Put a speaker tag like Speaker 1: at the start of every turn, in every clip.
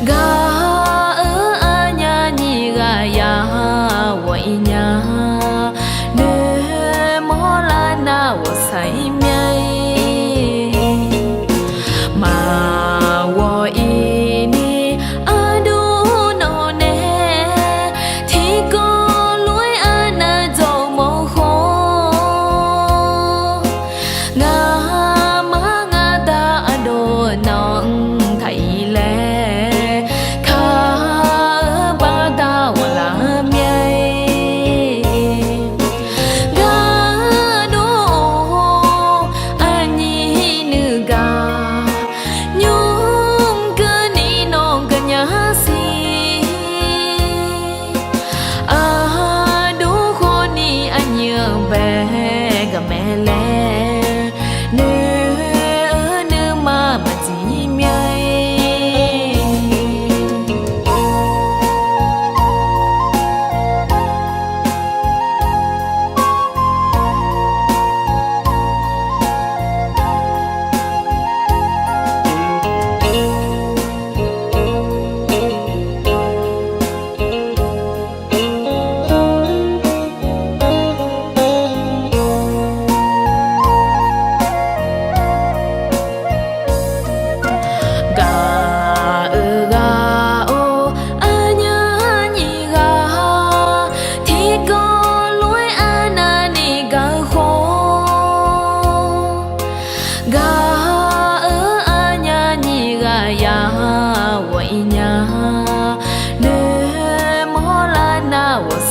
Speaker 1: ga ở nhà nhị ga ya vậy nhà để mò la na wo sai miai mà wo ini adu no ne thì có lối ana dầu màu khô nga ma nga ta ado nong thầy lệ kha ba ta wala miai ga do ani nu ga nhung cơ ni nong cơ nhà si a do kho ni anh nhớ bé ga mẹ lẽ nữ mà chỉ miai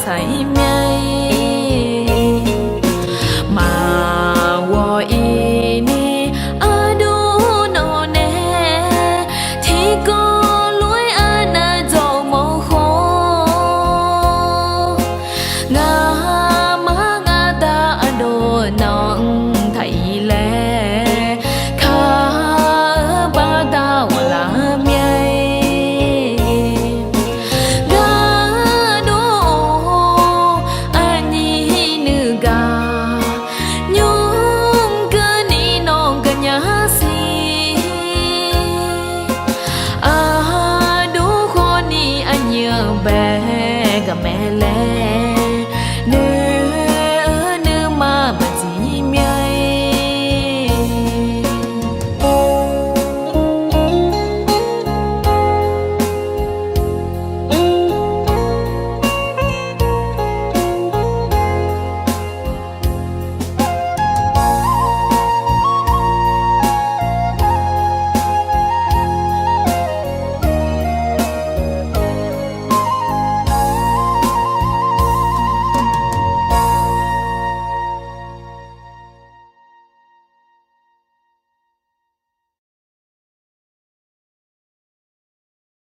Speaker 1: sai miai mà wo ini adu no ne thì có lối ana dầu màu khô nga ma nga ta ado nong thầy lẽ kha ba ta wala miai bé ga mẹ lẽ